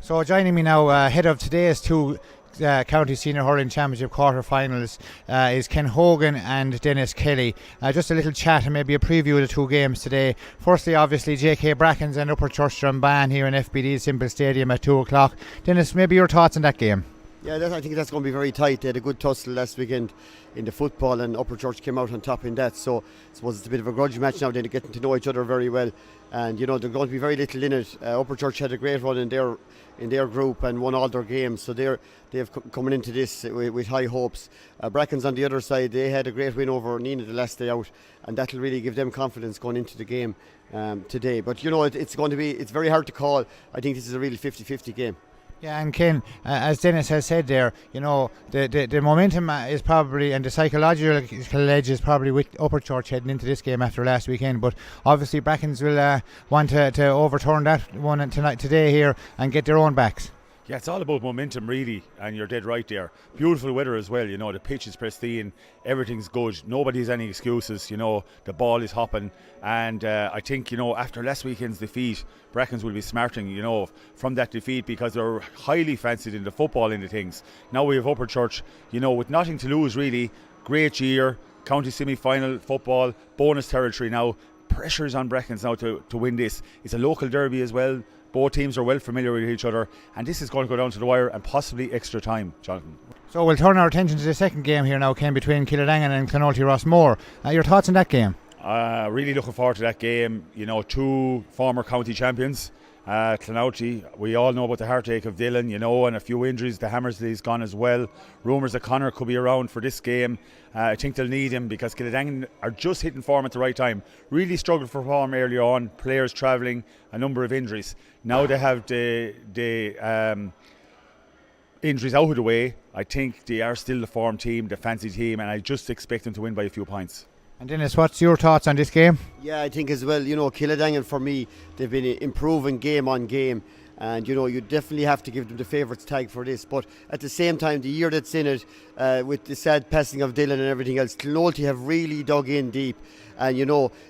So joining me now, ahead of today's two County Senior Hurling Championship quarter-finals is Ken Hogan and Denis Kelly. Just a little chat and maybe a preview of the two games today. Firstly, obviously, JK Brackens and Upper Church Drumban here in FBD Simple Stadium at 2 o'clock. Denis, maybe your thoughts on that game? Yeah, I think that's going to be very tight. They had a good tussle last weekend in the football, and Upper Church came out on top in that. So I suppose it's a bit of a grudge match now. They're getting to know each other very well, and they're going to be very little in it. Upper Church had a great run in their group and won all their games, so they've coming into this with high hopes. Brackens on the other side, they had a great win over Nina the last day out, and that'll really give them confidence going into the game today. But it's very hard to call. I think this is a really 50-50 game. Yeah, and Ken, as Denis has said there, the momentum is probably, and the psychological edge is probably with Upper Church heading into this game after last weekend. But obviously Brackens will want to overturn that one today here and get their own backs. Yeah, it's all about momentum really, and you're dead right there. Beautiful weather as well, the pitch is pristine, everything's good, nobody has any excuses, the ball is hopping, and I think, after last weekend's defeat, Brackens will be smarting, from that defeat, because they're highly fancied in the football end of things. Now we have Upper Church, with nothing to lose really, great year, county semi-final football, bonus territory now, pressure's on Brackens now to win this. It's a local derby as well. Both teams are well familiar with each other, and this is going to go down to the wire and possibly extra time, Jonathan. So we'll turn our attention to the second game here now, Ken, between Killadangan and Clonoulty Rossmore. Your thoughts on that game? Really looking forward to that game. Two former county champions. Clonoulty, we all know about the heartache of Dylan, and a few injuries. The Hammersley's gone as well. Rumours that Connor could be around for this game. I think they'll need him because Killadangan are just hitting form at the right time. Really struggled for form earlier on. Players travelling, a number of injuries. Now they have the injuries out of the way. I think they are still the form team, the fancy team, and I just expect them to win by a few points. And Denis, what's your thoughts on this game? Yeah, I think as well, Killadangan for me, they've been improving game on game, and you definitely have to give them the favourites tag for this. But at the same time, the year that's in it, with the sad passing of Dylan and everything else, Clonoulty have really dug in deep. And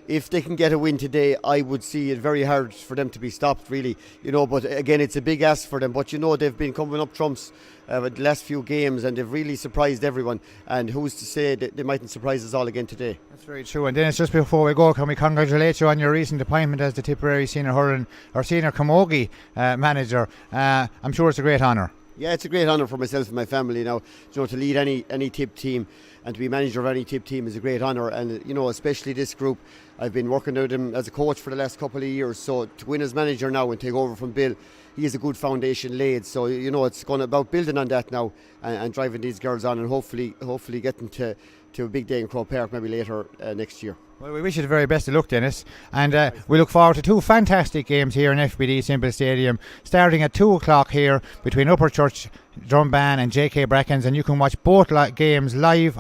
if they can get a win today, I would see it very hard for them to be stopped really. But again, it's a big ask for them. But they've been coming up trumps with the last few games, and they've really surprised everyone. And who's to say that they mightn't surprise us all again today? That's very true. And Denis, just before we go, can we congratulate you on your recent appointment as the Tipperary Senior Hurling or Senior Camogie manager? I'm sure it's a great honour. Yeah, it's a great honour for myself and my family now. To lead any tip team and to be manager of any tip team is a great honour. And especially this group, I've been working with him as a coach for the last couple of years. So to win as manager now and take over from Bill, he has a good foundation laid. So it's going about building on that now and driving these girls on, and hopefully getting to a big day in Crow Park maybe later next year. Well, we wish you the very best of luck, Denis, and we look forward to two fantastic games here in FBD Simple Stadium, starting at 2 o'clock here between Upper Church Drumban and JK Brackens, and you can watch both games live